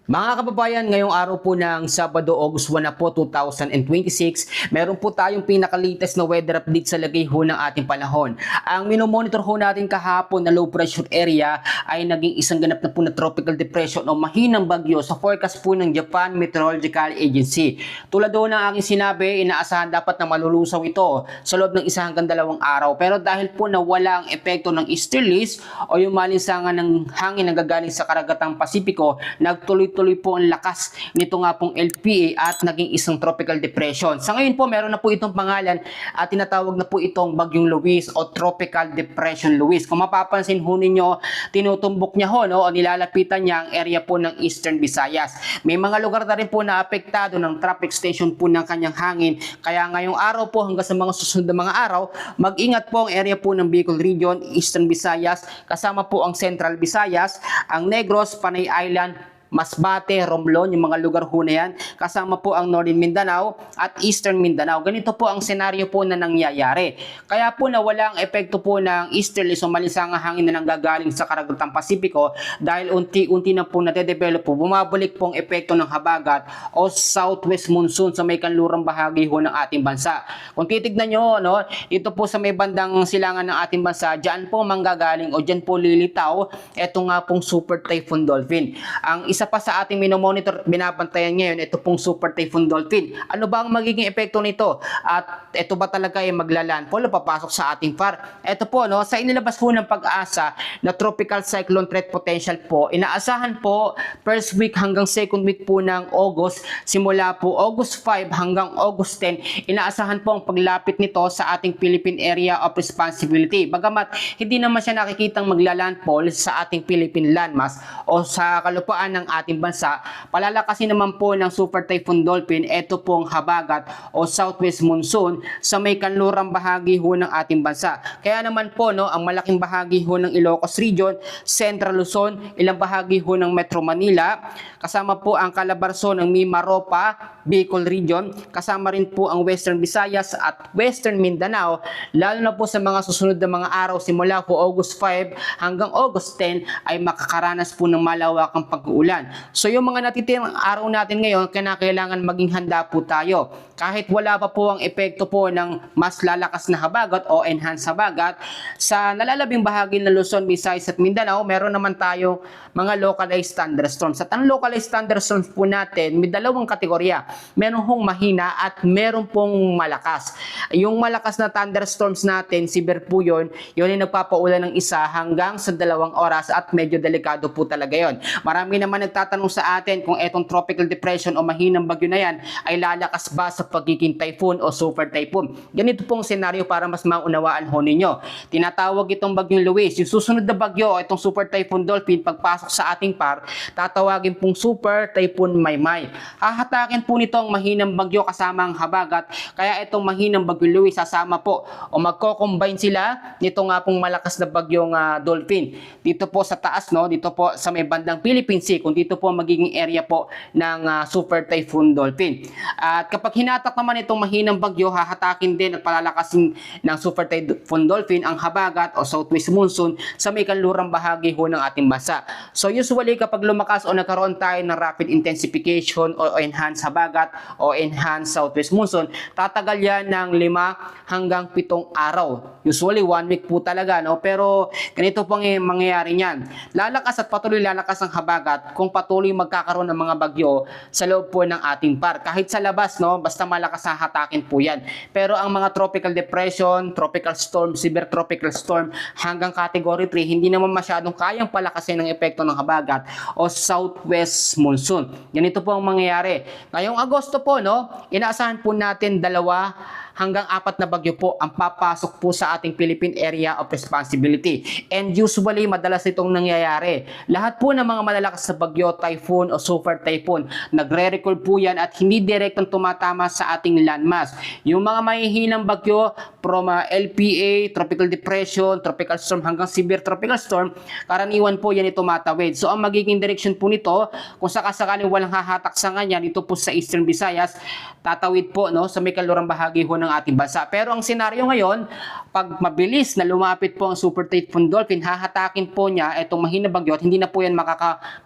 Mga kababayan, ngayong araw po ng Sabado, August 1 na po, 2026, meron po tayong pinaka-latest na weather update sa lagay ho ng ating panahon. Ang minomonitor ho natin kahapon na low pressure area ay naging isang ganap na po na tropical depression o mahinang bagyo sa forecast po ng Japan Meteorological Agency. Tulad ho ng aking sinabi, inaasahan dapat na malulusaw ito sa loob ng 1 hanggang 2 araw. Pero dahil po na wala ang epekto ng easterlies o yung malinsangan ng hangin na gagaling sa karagatang Pasipiko, nagtuloy-tuloy po ang lakas nito nga pong LPA at naging isang tropical depression. Sa ngayon po, meron na po itong pangalan at tinatawag na po itong Bagyong Luis o Tropical Depression Luis. Kung mapapansin ho ninyo, tinutumbok niya ho, no, o nilalapitan niya ang area po ng Eastern Visayas. May mga lugar na rin po na apektado ng traffic station po ng kanyang hangin. Kaya ngayong araw po hanggang sa mga susunod na mga araw, mag-ingat po ang area po ng Bicol Region, Eastern Visayas, kasama po ang Central Visayas, ang Negros, Panay Island, Masbate, Romblon, yung mga lugar ho na yan. Kasama po ang Northern Mindanao at Eastern Mindanao. Ganito po ang senaryo po na nangyayari. Kaya po nawala ang epekto po ng easterlies o malinsangang hangin na nanggagaling sa karagatang Pasipiko dahil unti-unti na po nade-develop po. Bumabalik po ang epekto ng habagat o southwest monsoon sa may kanlurang bahagi ho ng ating bansa. Kung titignan nyo, no, ito po sa may bandang silangan ng ating bansa, dyan po manggagaling o dyan po lilitaw, ito nga pong Super Typhoon Dolphin. Ang isa pa sa ating minomonitor, binabantayan ngayon, ito pong Super Typhoon Dolphin. Ano ba ang magiging epekto nito? At ito ba talaga ay maglalandfall o papasok sa ating PAR? Ito po, no, sa inilabas po ng Pag-asa na tropical cyclone threat potential po, inaasahan po first week hanggang second week po ng August, simula po August 5 hanggang August 10, inaasahan po ang paglapit nito sa ating Philippine Area of Responsibility. Bagamat hindi naman siya nakikitang maglalandfall sa ating Philippine landmass o sa kalupaan ng ating bansa, palalakasin naman po ng Super Typhoon Dolphin ito pong habagat o southwest monsoon sa may kanlurang bahagi ho ng ating bansa. Kaya naman po, no, ang malaking bahagi ho ng Ilocos Region, Central Luzon, ilang bahagi ho ng Metro Manila, kasama po ang Calabarzon ng Mimaropa, Bicol Region, kasama rin po ang Western Visayas at Western Mindanao, lalo na po sa mga susunod na mga araw simula po August 5 hanggang August 10 ay makakaranas po ng malawakang pag-uulan. So yung mga natitirang araw natin ngayon, kailangan maging handa po tayo. Kahit wala pa po ang epekto po ng mas lalakas na habagat o enhanced habagat, sa nalalabing bahagi ng Luzon, Visayas at Mindanao, meron naman tayong mga localized thunderstorms. At ang localized thunderstorms po natin, may dalawang kategorya. Meron hong mahina at meron pong malakas. Yung malakas na thunderstorms natin, severe po yun ay nagpapaulan ng 1 hanggang sa 2 oras at medyo delikado po talaga yun. Marami naman nagtatanong sa atin kung etong tropical depression o mahinang bagyo na yan ay lalakas ba sa pagiging typhoon o super typhoon. Ganito pong senaryo para mas maunawaan ho ninyo. Tinatawag itong Bagyong Luis. Yung susunod na bagyo, itong Super Typhoon Dolphin, pagpasok sa ating PAR, tatawagin pong Super Typhoon Maymay. Hahatakin po nito ang mahinang bagyo kasama ang habagat, kaya itong mahinang Bagyong Luis sasama po o magko-combine sila nito nga pong malakas na bagyong Dolphin. Dito po sa taas, no, dito po sa may bandang Philippine Sea, kung dito po magiging area po ng Super Typhoon Dolphin. At kapag hinatak naman itong mahinang bagyo, hahatakin din at palalakasin ng Super Typhoon Dolphin ang habagat o southwest monsoon sa may kanlurang bahagi ho ng ating bansa. So usually kapag lumakas o nagkaroon tayo ng rapid intensification o enhanced habagat o enhanced southwest monsoon, tatagal yan ng 5 hanggang 7 araw. Usually 1 week po talaga, no? Pero ganito pong mangyayari niyan. Lalakas at patuloy lalakas ang habagat kung patuloy magkakaroon ng mga bagyo sa loob po ng ating PAR. Kahit sa labas, no, basta malakas na hatakin po yan. Pero ang mga tropical depression, tropical storm, severe tropical storm hanggang category 3, hindi naman masyadong kayang palakasin ng epekto ng habagat o southwest monsoon. Ganito po ang mangyayari. Ngayong Agosto po, no, inaasahan po natin 2 hanggang 4 na bagyo po ang papasok po sa ating Philippine Area of Responsibility. And usually, madalas itong nangyayari. Lahat po ng mga malalakas na bagyo, typhoon o super typhoon, nagre-record po yan at hindi direktang tumatama sa ating landmass. Yung mga mahihinang bagyo from LPA, tropical depression, tropical storm hanggang severe tropical storm, karaniwan po yan tumatawid. So, ang magiging direction po nito, kung sakasakaling walang hahatak sa kanya, dito po sa Eastern Visayas, tatawid po, no, sa may kalurang bahagi ho ng ng ating bansa. Pero ang senaryo ngayon, pag mabilis na lumapit po ang Super Typhoon Dolphin, hahatakin po niya itong mahina bagyo at hindi na po yan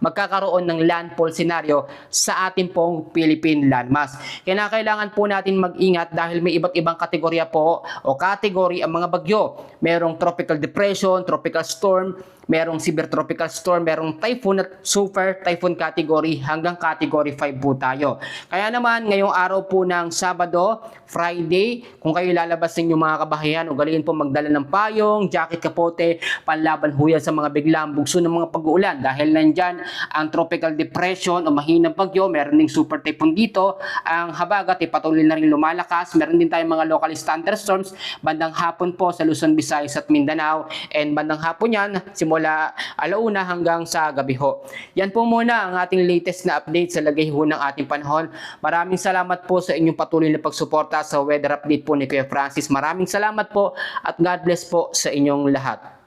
magkakaroon ng landfall scenario sa ating pong Philippine landmass. Kailangan po natin mag-ingat dahil may iba't ibang kategorya po o kategory ang mga bagyo. Merong tropical depression, tropical storm, merong severe tropical storm, merong typhoon at super typhoon category hanggang category 5 po tayo. Kaya naman, ngayong araw po ng Sabado, Friday, kung kayo lalabas ng inyong mga kabahayan, ugaliin po magdala ng payong, jacket, kapote, panlaban huyan sa mga biglang bugso ng mga pag-uulan dahil nandyan ang tropical depression o mahinang bagyo, meron ding super typhoon dito, ang habagat ay patuloy na rin lumalakas, meron din tayong mga local thunderstorms bandang hapon po sa Luzon, Visayas at Mindanao, and bandang hapon yan, simula alauna hanggang sa gabi ho. Yan po muna ang ating latest na update sa lagay ho ng ating panahon. Maraming salamat po sa inyong patuloy na pagsuporta sa weather update po ni Kuya Francis. Maraming salamat po at God bless po sa inyong lahat.